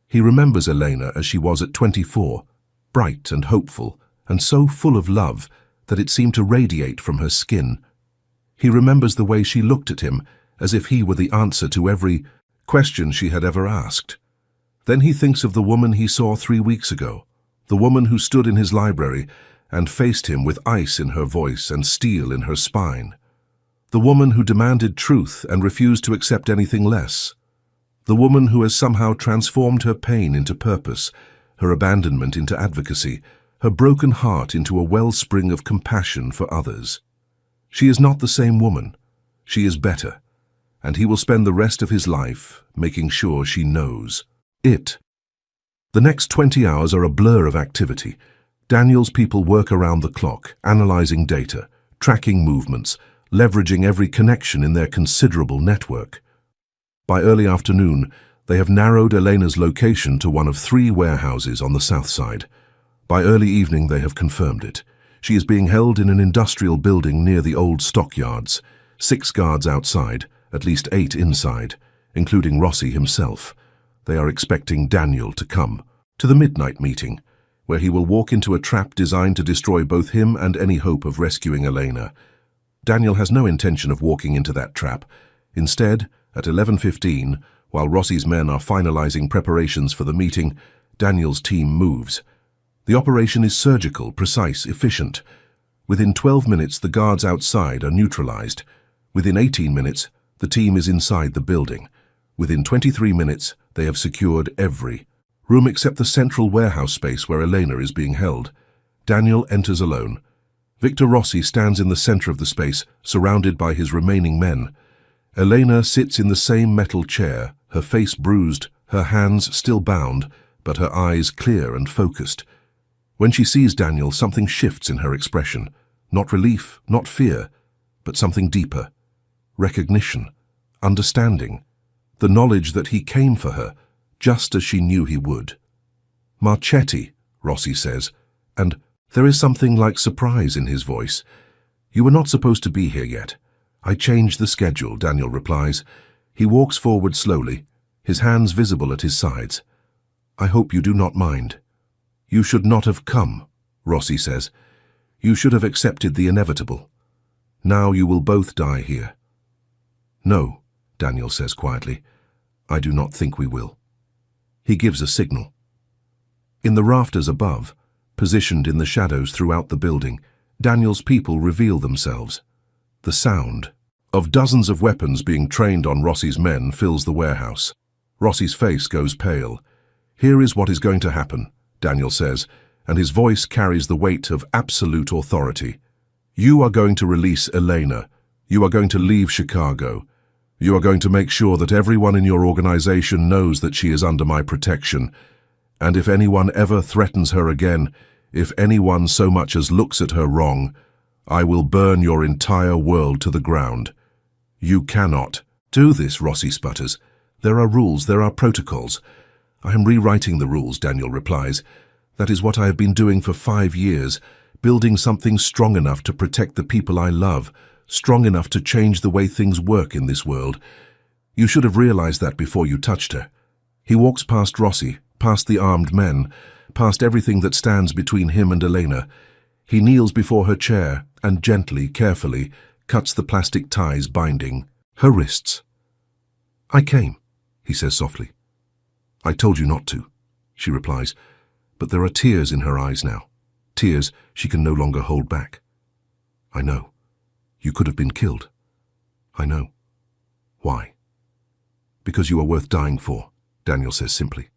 He remembers Elena as she was at 24, bright and hopeful, and so full of love that it seemed to radiate from her skin. He remembers the way she looked at him, as if he were the answer to every question she had ever asked. Then he thinks of the woman he saw 3 weeks ago, the woman who stood in his library, and faced him with ice in her voice and steel in her spine. The woman who demanded truth and refused to accept anything less. The woman who has somehow transformed her pain into purpose, her abandonment into advocacy, her broken heart into a wellspring of compassion for others. She is not the same woman. She is better, and he will spend the rest of his life making sure she knows it. The next 20 hours are a blur of activity. Daniel's people work around the clock, analyzing data, tracking movements, leveraging every connection in their considerable network. By early afternoon, they have narrowed Elena's location to one of 3 warehouses on the south side. By early evening, they have confirmed it. She is being held in an industrial building near the old stockyards. 6 guards outside, at least 8 inside, including Rossi himself. They are expecting Daniel to come to the midnight meeting, where he will walk into a trap designed to destroy both him and any hope of rescuing Elena. Daniel has no intention of walking into that trap. Instead, at 11:15, while Rossi's men are finalizing preparations for the meeting, Daniel's team moves. The operation is surgical, precise, efficient. Within 12 minutes, the guards outside are neutralized. Within 18 minutes, the team is inside the building. Within 23 minutes, they have secured every room except the central warehouse space where Elena is being held. Daniel enters alone. Victor Rossi stands in the center of the space, surrounded by his remaining men. Elena sits in the same metal chair, her face bruised, her hands still bound, but her eyes clear and focused. When she sees Daniel, something shifts in her expression. Not relief, not fear, but something deeper. Recognition, understanding, the knowledge that he came for her, just as she knew he would. Marchetti, Rossi says, and there is something like surprise in his voice. You were not supposed to be here yet. I changed the schedule, Daniel replies. He walks forward slowly, his hands visible at his sides. I hope you do not mind. You should not have come, Rossi says. You should have accepted the inevitable. Now you will both die here. No, Daniel says quietly. I do not think we will. He gives a signal. In the rafters above, positioned in the shadows throughout the building, Daniel's people reveal themselves. The sound of dozens of weapons being trained on Rossi's men fills the warehouse. Rossi's face goes pale. Here is what is going to happen, Daniel says, and his voice carries the weight of absolute authority. You are going to release Elena. You are going to leave Chicago. You are going to make sure that everyone in your organization knows that she is under my protection. And if anyone ever threatens her again, if anyone so much as looks at her wrong, I will burn your entire world to the ground. You cannot do this, Rossi sputters. There are rules, there are protocols. I am rewriting the rules, Daniel replies. That is what I have been doing for 5 years, building something strong enough to protect the people I love, strong enough to change the way things work in this world. You should have realized that before you touched her. He walks past Rossi, past the armed men, past everything that stands between him and Elena. He kneels before her chair and gently, carefully, cuts the plastic ties binding her wrists. I came, he says softly. I told you not to, she replies, but there are tears in her eyes now, tears she can no longer hold back. I know. You could have been killed. I know. Why? Because you are worth dying for, Daniel says simply.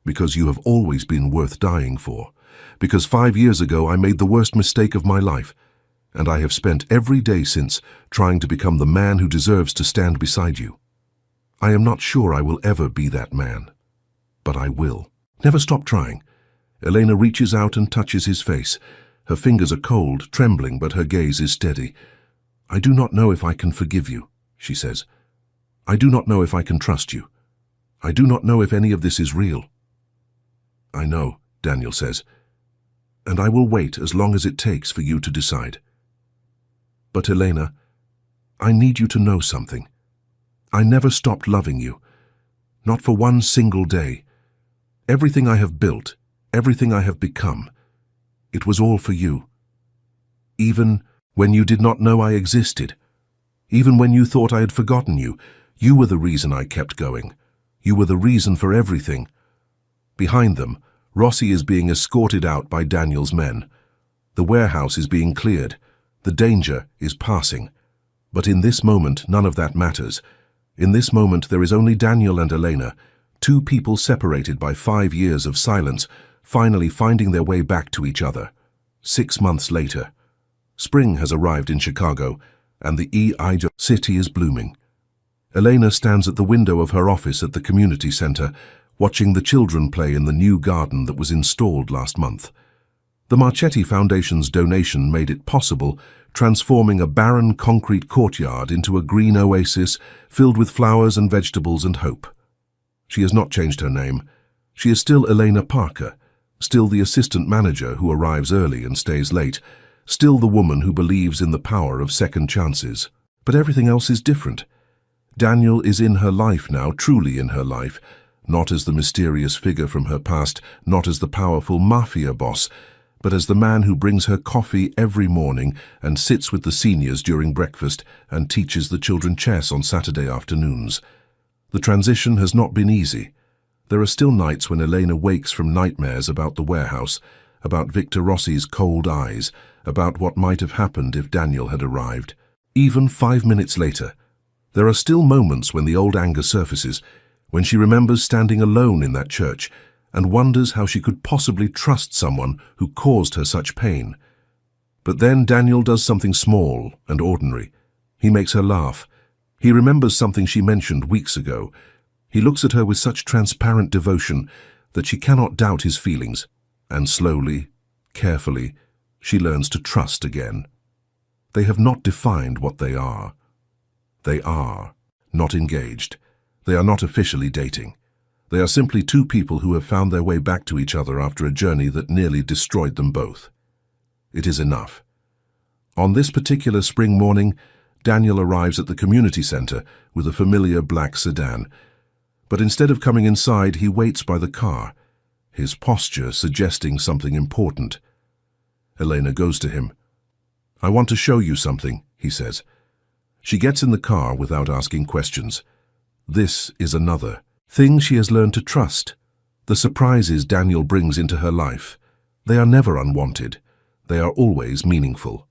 Because you have always been worth dying for. Because 5 years ago I made the worst mistake of my life, and I have spent every day since trying to become the man who deserves to stand beside you. I am not sure I will ever be that man, but I will. Never stop trying. Elena reaches out and touches his face. Her fingers are cold, trembling, but her gaze is steady. I do not know if I can forgive you, she says. I do not know if I can trust you. I do not know if any of this is real. I know, Daniel says, and I will wait as long as it takes for you to decide. But Elena, I need you to know something. I never stopped loving you, not for one single day. Everything I have built, everything I have become, it was all for you. Even when you did not know I existed, even when you thought I had forgotten you, you were the reason I kept going. You were the reason for everything. Behind them, Rossi is being escorted out by Daniel's men. The warehouse is being cleared. The danger is passing. But in this moment, none of that matters. In this moment, there is only Daniel and Elena, two people separated by 5 years of silence, finally finding their way back to each other. 6 months later. Spring has arrived in Chicago, and the EIJ city is blooming. Elena stands at the window of her office at the community center, watching the children play in the new garden that was installed last month. The Marchetti Foundation's donation made it possible, transforming a barren concrete courtyard into a green oasis filled with flowers and vegetables and hope. She has not changed her name. She is still Elena Parker, still the assistant manager who arrives early and stays late, still the woman who believes in the power of second chances. But everything else is different. Daniel is in her life now, truly in her life, not as the mysterious figure from her past, not as the powerful mafia boss, but as the man who brings her coffee every morning and sits with the seniors during breakfast and teaches the children chess on Saturday afternoons. The transition has not been easy. There are still nights when Elena wakes from nightmares about the warehouse, about Victor Rossi's cold eyes, about what might have happened if Daniel had arrived. Even 5 minutes later, there are still moments when the old anger surfaces, when she remembers standing alone in that church and wonders how she could possibly trust someone who caused her such pain. But then Daniel does something small and ordinary. He makes her laugh. He remembers something she mentioned weeks ago. He looks at her with such transparent devotion that she cannot doubt his feelings, and slowly, carefully, she learns to trust again. They have not defined what they are. They are not engaged. They are not officially dating. They are simply two people who have found their way back to each other after a journey that nearly destroyed them both. It is enough. On this particular spring morning, Daniel arrives at the community center with a familiar black sedan. But instead of coming inside, he waits by the car, his posture suggesting something important. Elena goes to him. "I want to show you something," he says. She gets in the car without asking questions. This is another thing she has learned to trust. The surprises Daniel brings into her life. They are never unwanted. They are always meaningful.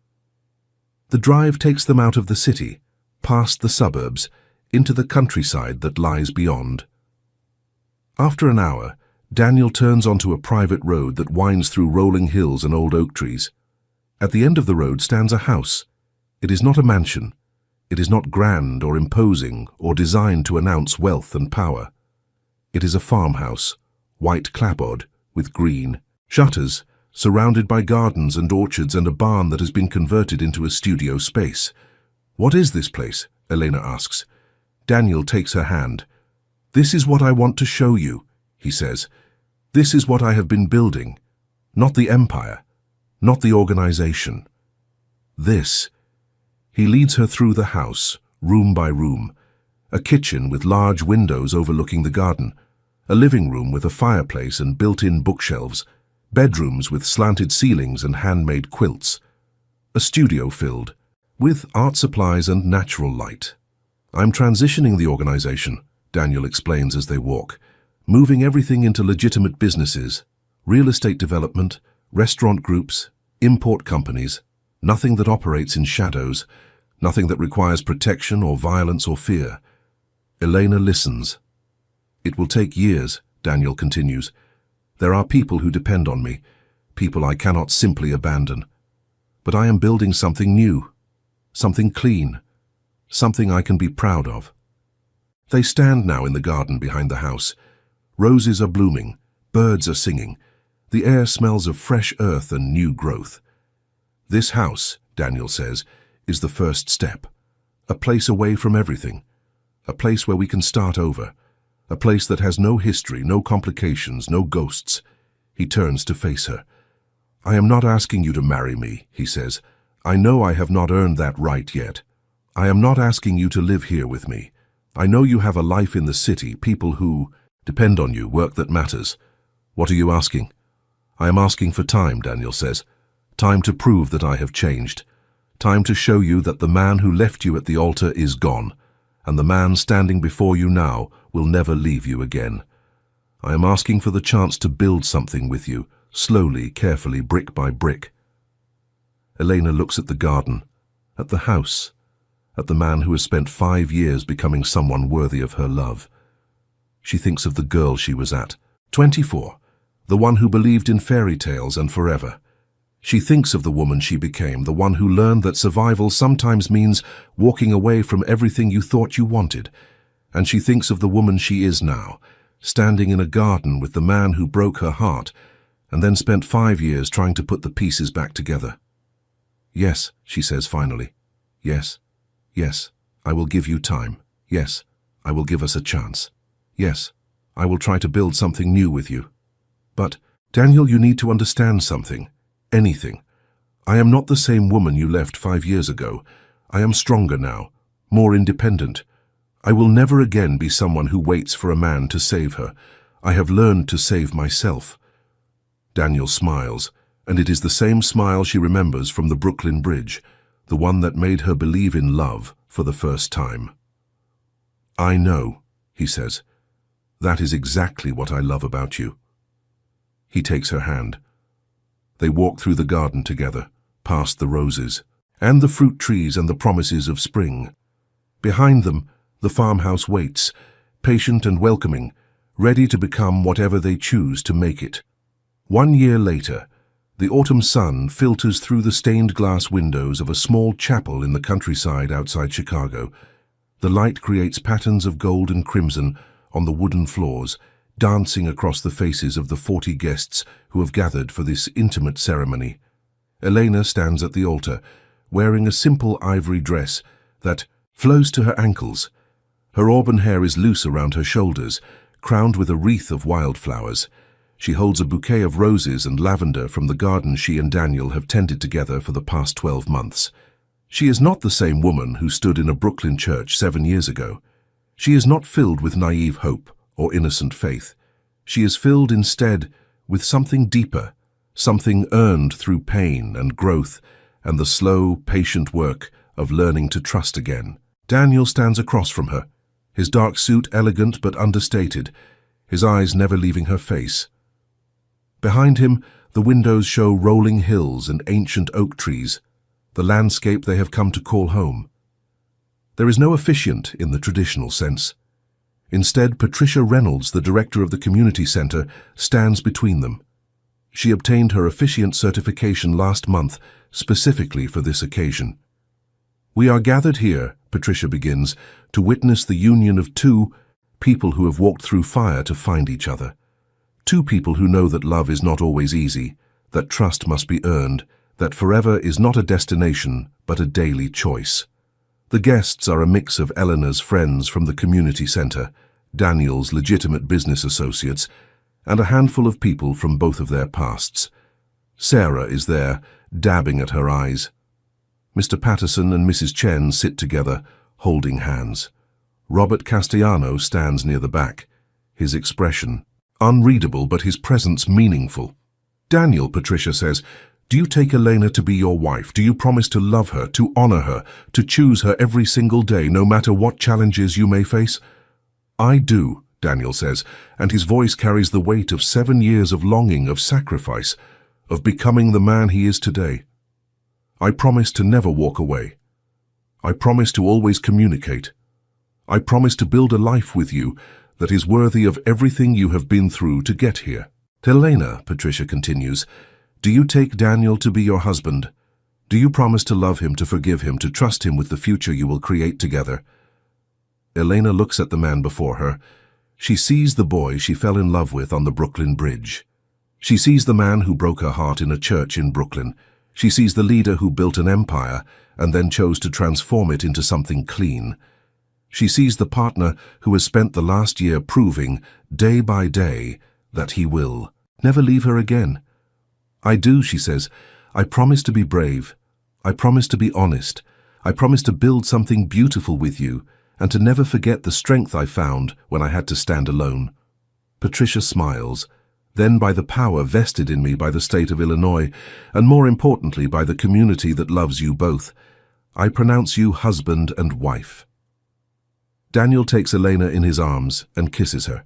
The drive takes them out of the city, past the suburbs, into the countryside that lies beyond. After an hour, Daniel turns onto a private road that winds through rolling hills and old oak trees. At the end of the road stands a house. It is not a mansion. It is not grand or imposing or designed to announce wealth and power. It is a farmhouse, white clapboard with green shutters, surrounded by gardens and orchards and a barn that has been converted into a studio space. "What is this place?" Elena asks. Daniel takes her hand. "This is what I want to show you," he says. "This is what I have been building. Not the empire, not the organization. This." He leads her through the house, room by room. A kitchen with large windows overlooking the garden. A living room with a fireplace and built-in bookshelves. Bedrooms with slanted ceilings and handmade quilts. A studio filled with art supplies and natural light. "I'm transitioning the organization," Daniel explains as they walk, "moving everything into legitimate businesses, real estate development, restaurant groups, import companies, nothing that operates in shadows, nothing that requires protection or violence or fear." Elena listens. "It will take years," Daniel continues. "There are people who depend on me, people I cannot simply abandon. But I am building something new, something clean, something I can be proud of." They stand now in the garden behind the house. Roses are blooming, birds are singing. The air smells of fresh earth and new growth. "This house," Daniel says, "is the first step. A place away from everything. A place where we can start over. A place that has no history, no complications, no ghosts." He turns to face her. "I am not asking you to marry me," he says. "I know I have not earned that right yet. I am not asking you to live here with me. I know you have a life in the city, people who depend on you, work that matters. What are you asking?" "I am asking for time," Daniel says. "Time to prove that I have changed. Time to show you that the man who left you at the altar is gone, and the man standing before you now will never leave you again. I am asking for the chance to build something with you, slowly, carefully, brick by brick." Elena looks at the garden, at the house, at the man who has spent 5 years becoming someone worthy of her love. She thinks of the girl she was at, 24, the one who believed in fairy tales and forever. She thinks of the woman she became, the one who learned that survival sometimes means walking away from everything you thought you wanted. And she thinks of the woman she is now, standing in a garden with the man who broke her heart and then spent 5 years trying to put the pieces back together. "Yes," she says finally. "Yes, yes, I will give you time. Yes, I will give us a chance. Yes, I will try to build something new with you. But, Daniel, you need to understand something. Anything. I am not the same woman you left 5 years ago. I am stronger now, more independent. I will never again be someone who waits for a man to save her. I have learned to save myself." Daniel smiles, and it is the same smile she remembers from the Brooklyn Bridge, the one that made her believe in love for the first time. "I know," he says. "That is exactly what I love about you." He takes her hand. They walk through the garden together, past the roses, and the fruit trees and the promises of spring. Behind them, the farmhouse waits, patient and welcoming, ready to become whatever they choose to make it. 1 year later, the autumn sun filters through the stained glass windows of a small chapel in the countryside outside Chicago. The light creates patterns of gold and crimson on the wooden floors, dancing across the faces of the 40 guests who have gathered for this intimate ceremony. Elena stands at the altar, wearing a simple ivory dress that flows to her ankles. Her auburn hair is loose around her shoulders, crowned with a wreath of wildflowers. She holds a bouquet of roses and lavender from the garden she and Daniel have tended together for the past 12 months. She is not the same woman who stood in a Brooklyn church 7 years ago. She is not filled with naive hope or innocent faith. She is filled instead with something deeper, something earned through pain and growth and the slow, patient work of learning to trust again. Daniel stands across from her, his dark suit elegant but understated, his eyes never leaving her face. Behind him, the windows show rolling hills and ancient oak trees, the landscape they have come to call home. There is no officiant in the traditional sense. Instead, Patricia Reynolds, the director of the community center, stands between them. She obtained her officiant certification last month, specifically for this occasion. "We are gathered here," Patricia begins, "to witness the union of two people who have walked through fire to find each other. Two people who know that love is not always easy, that trust must be earned, that forever is not a destination, but a daily choice." The guests are a mix of Eleanor's friends from the community center, Daniel's legitimate business associates, and a handful of people from both of their pasts. Sarah is there, dabbing at her eyes. Mr. Patterson and Mrs. Chen sit together, holding hands. Robert Castellano stands near the back, his expression unreadable but his presence meaningful. "Daniel," Patricia says, "do you take Elena to be your wife? Do you promise to love her, to honor her, to choose her every single day, no matter what challenges you may face?" "I do," Daniel says, and his voice carries the weight of 7 years of longing, of sacrifice, of becoming the man he is today. "I promise to never walk away. I promise to always communicate. I promise to build a life with you that is worthy of everything you have been through to get here." "Elena," Patricia continues, "do you take Daniel to be your husband? Do you promise to love him, to forgive him, to trust him with the future you will create together?" Elena looks at the man before her. She sees the boy she fell in love with on the Brooklyn Bridge. She sees the man who broke her heart in a church in Brooklyn. She sees the leader who built an empire and then chose to transform it into something clean. She sees the partner who has spent the last year proving, day by day, that he will never leave her again. "I do," she says. "I promise to be brave. I promise to be honest. I promise to build something beautiful with you and to never forget the strength I found when I had to stand alone." Patricia smiles. "Then by the power vested in me by the state of Illinois, and more importantly by the community that loves you both, I pronounce you husband and wife." Daniel takes Elena in his arms and kisses her.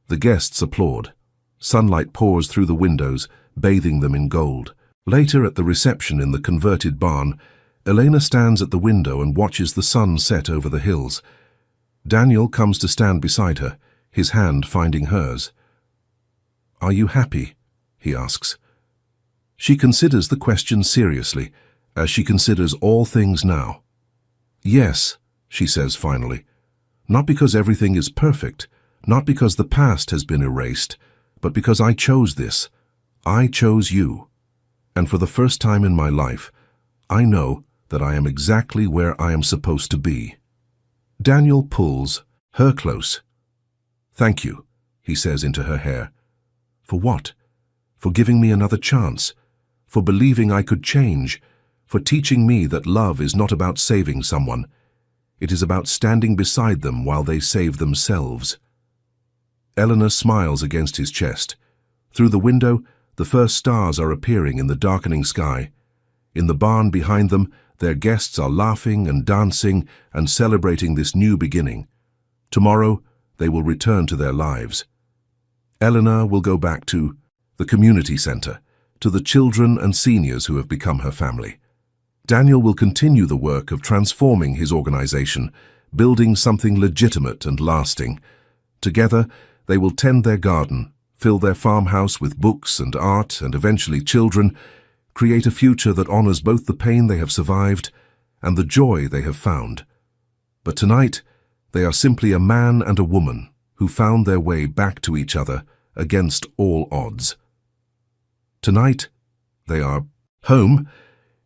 The guests applaud. Sunlight pours through the windows, bathing them in gold. Later at the reception in the converted barn, Elena stands at the window and watches the sun set over the hills. Daniel comes to stand beside her, his hand finding hers. "Are you happy?" he asks. She considers the question seriously, as she considers all things now. "Yes," she says finally. "Not because everything is perfect, not because the past has been erased, but because I chose this. I chose you. And for the first time in my life, I know that I am exactly where I am supposed to be." Daniel pulls her close. "Thank you," he says into her hair. "For what? For giving me another chance, for believing I could change, for teaching me that love is not about saving someone. It is about standing beside them while they save themselves." Eleanor smiles against his chest. Through the window, the first stars are appearing in the darkening sky. In the barn behind them, their guests are laughing and dancing and celebrating this new beginning. Tomorrow, they will return to their lives. Eleanor will go back to the community center, to the children and seniors who have become her family. Daniel will continue the work of transforming his organization, building something legitimate and lasting. Together, they will tend their garden, fill their farmhouse with books and art and eventually children, create a future that honors both the pain they have survived and the joy they have found. But tonight, they are simply a man and a woman who found their way back to each other against all odds. Tonight, they are home.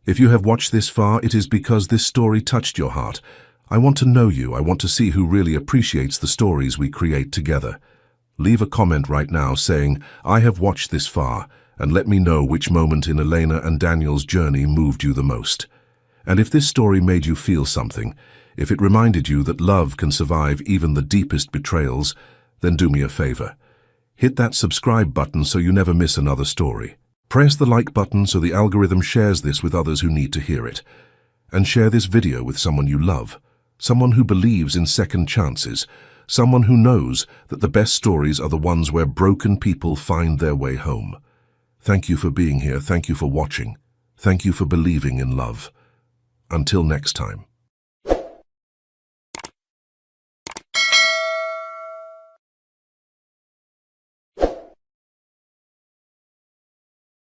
If you have watched this far, it is because this story touched your heart. I want to know you. I want to see who really appreciates the stories we create together. Leave a comment right now saying, "I have watched this far," and let me know which moment in Elena and Daniel's journey moved you the most. And if this story made you feel something, if it reminded you that love can survive even the deepest betrayals, then do me a favor. Hit that subscribe button so you never miss another story. Press the like button so the algorithm shares this with others who need to hear it. And share this video with someone you love, someone who believes in second chances, someone who knows that the best stories are the ones where broken people find their way home. Thank you for being here. Thank you for watching. Thank you for believing in love. Until next time.